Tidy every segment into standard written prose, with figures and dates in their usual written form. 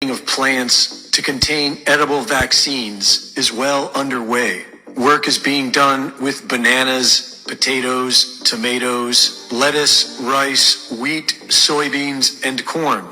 of plants to contain edible vaccines is well underway. Work is being done with bananas, potatoes, tomatoes, lettuce, rice, wheat, soybeans, and corn.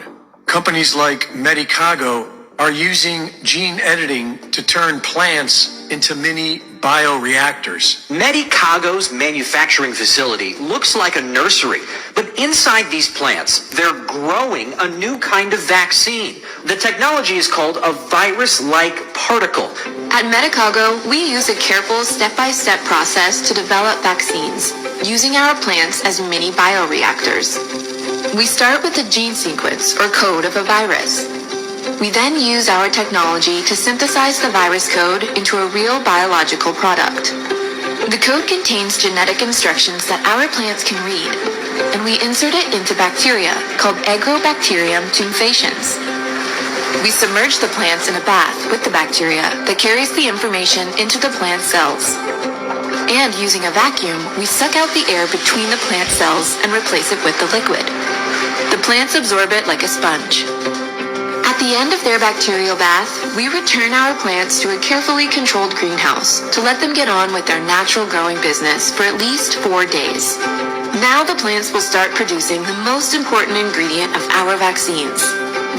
Companies like Medicago are using gene editing to turn plants into mini bioreactors. Medicago's manufacturing facility looks like a nursery, but inside these plants, they're growing a new kind of vaccine. The technology is called a virus-like particle. At Medicago, we use a careful step-by-step process to develop vaccines, using our plants as mini bioreactors. We start with the gene sequence or code of a virus. We then use our technology to synthesize the virus code into a real biological product. The code contains genetic instructions that our plants can read, and we insert it into bacteria called Agrobacterium tumefaciens. We submerge the plants in a bath with the bacteria that carries the information into the plant cells. And using a vacuum, we suck out the air between the plant cells and replace it with the liquid. The plants absorb it like a sponge. At the end of their bacterial bath, we return our plants to a carefully controlled greenhouse to let them get on with their natural growing business for at least 4 days. Now the plants will start producing the most important ingredient of our vaccines,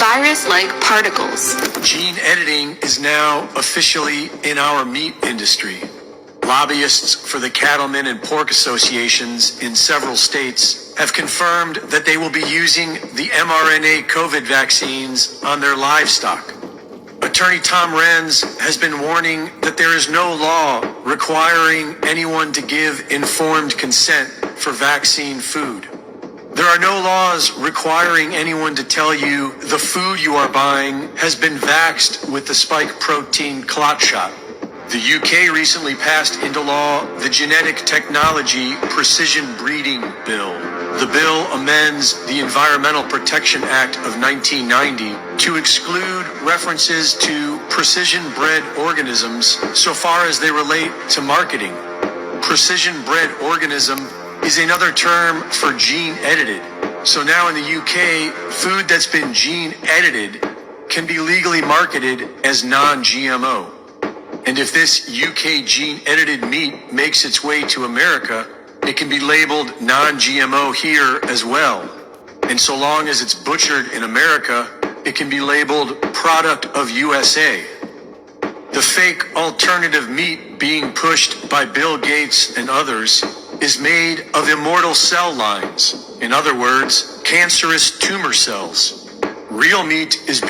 virus-like particles. Gene editing is now officially in our meat industry. Lobbyists for the cattlemen and pork associations in several states have confirmed that they will be using the mRNA COVID vaccines on their livestock. Attorney Tom Renz has been warning that there is no law requiring anyone to give informed consent for vaccine food. There are no laws requiring anyone to tell you the food you are buying has been vaxxed with the spike protein clot shot. The UK recently passed into law the Genetic Technology Precision Breeding Bill. The bill amends the Environmental Protection Act of 1990 to exclude references to precision-bred organisms so far as they relate to marketing. Precision-bred organism is another term for gene-edited. So now in the UK, food that's been gene-edited can be legally marketed as non-GMO. And if this UK gene-edited meat makes its way to America, it can be labeled non-GMO here as well. And so long as it's butchered in America, it can be labeled product of USA. The fake alternative meat being pushed by Bill Gates and others is made of immortal cell lines. In other words, cancerous tumor cells. Real meat is...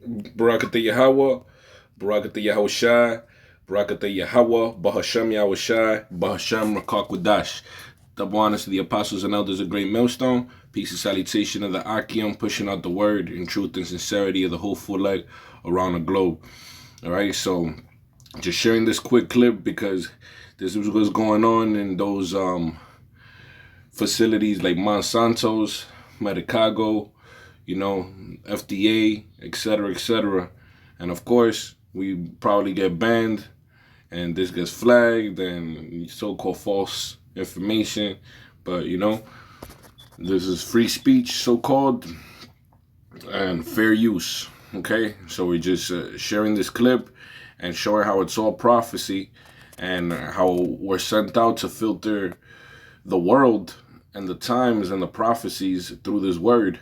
Barakatah Yahweh, Barakatah Yahushai, Barakatah Yahweh, Bahasham Yahushai, Bahasham Rakakwadash. Double honors to the apostles and elders of Great Millstone. Peace and salutation of the Akim, pushing out the word in truth and sincerity of the whole full leg around the globe. Alright, so just sharing this quick clip because this is what's going on in those facilities like Monsanto's, Medicago, you know, FDA, etc., etc. And of course, we probably get banned and this gets flagged and so-called false information. But, you know, this is free speech, so-called, and fair use. Okay, so we're just sharing this clip and showing how it's all prophecy and how we're sent out to filter the world and the times and the prophecies through this word.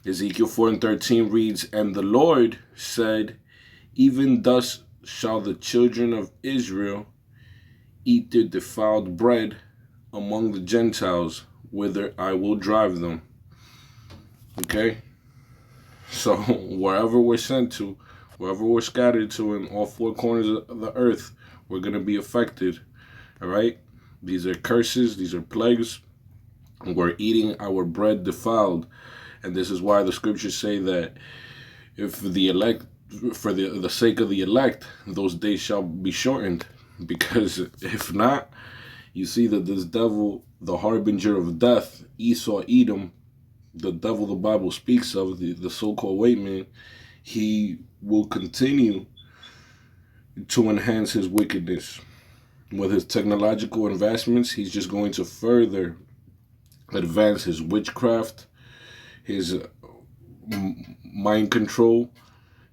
Ezekiel 4:13 reads, "And the Lord said, even thus shall the children of Israel eat their defiled bread among the Gentiles, whither I will drive them." Okay? So wherever we're sent to, wherever we're scattered to in all four corners of the earth, we're going to be affected. All right? These are curses. These are plagues. We're eating our bread defiled. And this is why the scriptures say that if the elect, for the sake of the elect, those days shall be shortened. Because if not, you see that this devil, the harbinger of death, Esau, Edom, the devil the Bible speaks of, the so-called white man, he will continue to enhance his wickedness. With his technological advancements, he's just going to further advance his witchcraft, his mind control,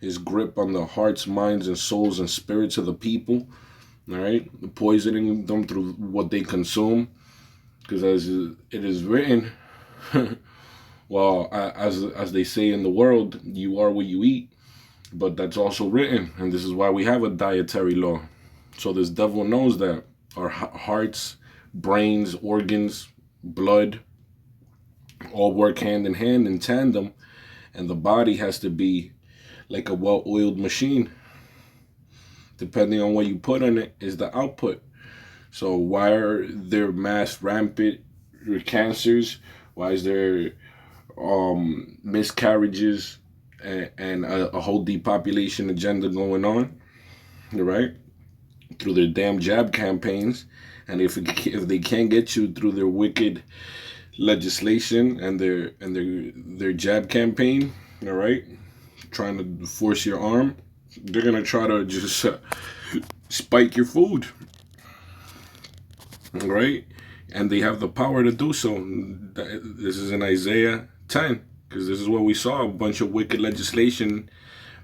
his grip on the hearts, minds, and souls and spirits of the people. All right, poisoning them through what they consume, because as it is written, well, as they say in the world, you are what you eat. But that's also written, and this is why we have a dietary law. So this devil knows that our hearts, brains, organs, blood all work hand in hand in tandem, and the body has to be like a well-oiled machine. Depending on what you put on it is the output. So why are there mass rampant cancers? Why is there miscarriages and a whole depopulation agenda going on? Right? Through their damn Jabb campaigns. And if they can't get you through their wicked legislation and their Jabb campaign, all right, trying to force your arm, they're gonna try to just spike your food, all right? And they have the power to do so. This is in Isaiah 10, because this is what we saw, a bunch of wicked legislation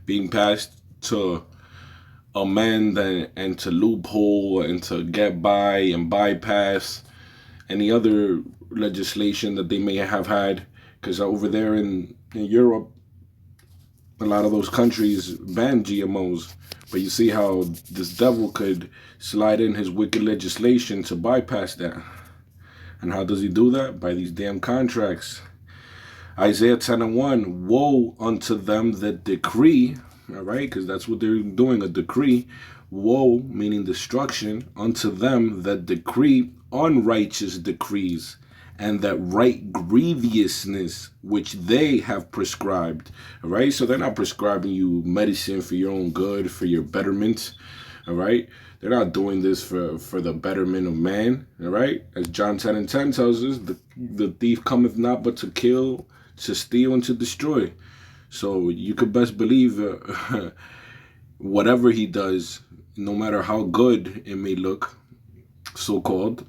being passed to amend and to loophole and to get by and bypass any other legislation that they may have had. Because over there in Europe, a lot of those countries ban GMOs. But you see how this devil could slide in his wicked legislation to bypass that. And how does he do that? By these damn contracts. Isaiah 10:1, woe unto them that decree, all right, because that's what they're doing, a decree. Woe, meaning destruction, unto them that decree unrighteous decrees, and that right grievousness which they have prescribed. All right, so they're not prescribing you medicine for your own good, for your betterment. All right, they're not doing this for the betterment of man. All right, as John 10:10 tells us, the thief cometh not but to kill, to steal, and to destroy. So you could best believe whatever he does, no matter how good it may look, so-called,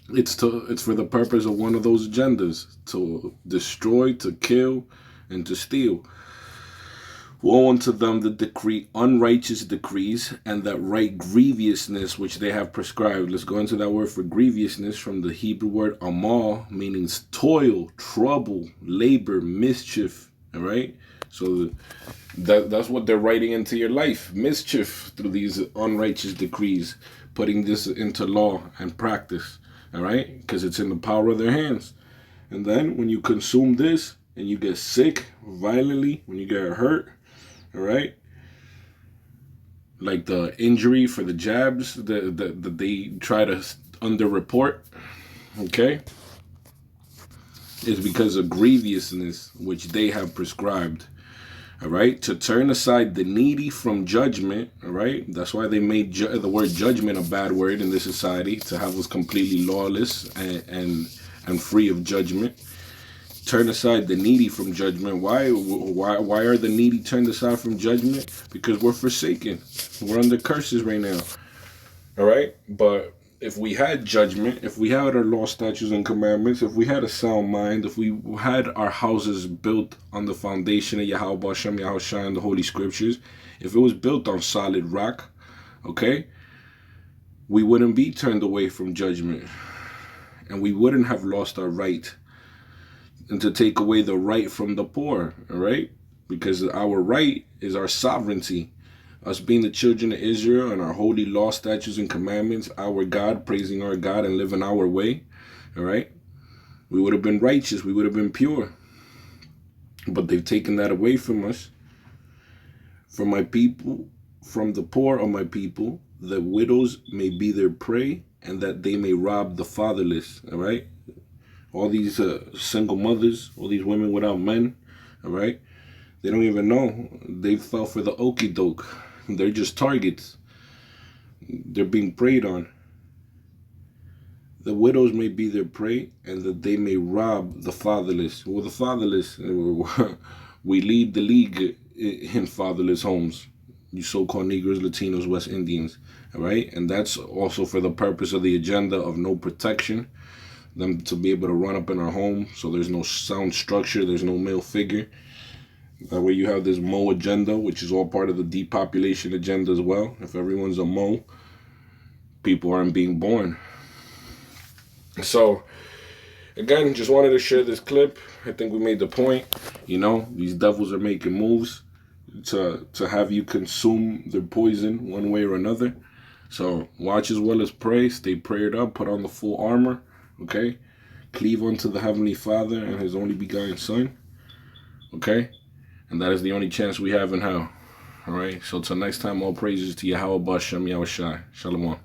it's for the purpose of one of those agendas, to destroy, to kill, and to steal. Woe unto them that decree unrighteous decrees, and that right grievousness which they have prescribed. Let's go into that word for grievousness from the Hebrew word amal, meaning toil, trouble, labor, mischief. All right? So that's what they're writing into your life, mischief, through these unrighteous decrees, putting this into law and practice. All right? Because it's in the power of their hands. And then when you consume this and you get sick violently, when you get hurt, all right, like the injury for the jabs that they try to underreport, okay, is because of grievousness which they have prescribed. All right, to turn aside the needy from judgment. All right, that's why they made the word judgment a bad word in this society, to have us completely lawless and free of judgment. Turn aside the needy from judgment. Why are the needy turned aside from judgment? Because we're forsaken. We're under curses right now. All right, but if we had judgment, if we had our law, statutes, and commandments, if we had a sound mind, if we had our houses built on the foundation of Yahweh Hashem, Yahushua, and the Holy Scriptures, if it was built on solid rock, okay, we wouldn't be turned away from judgment. And we wouldn't have lost our right, and to take away the right from the poor, all right? Because our right is our sovereignty. Us being the children of Israel and our holy law, statutes, and commandments, our God, praising our God and living our way, all right? We would have been righteous. We would have been pure. But they've taken that away from us. From my people, from the poor of my people, that widows may be their prey, and that they may rob the fatherless, all right? All these single mothers, all these women without men, all right? They don't even know. They fell for the okie doke. They're just targets. They're being preyed on. The widows may be their prey, and that they may rob the fatherless. Well, the fatherless, we lead the league in fatherless homes. You so-called Negroes, Latinos, West Indians, all right? And that's also for the purpose of the agenda of no protection, them to be able to run up in our home, so there's no sound structure, there's no male figure, That way you have this Mo agenda, which is all part of the depopulation agenda as well. If everyone's a Mo, people aren't being born. So, again, just wanted to share this clip. I think we made the point. You know, these devils are making moves to have you consume their poison one way or another. So watch as well as pray. Stay prayed up. Put on the full armor. Okay? Cleave unto the Heavenly Father and His only begotten Son. Okay? And that is the only chance we have in hell. Alright? So till next time, all praises to Yahweh Bashem Yahushai. Shalom.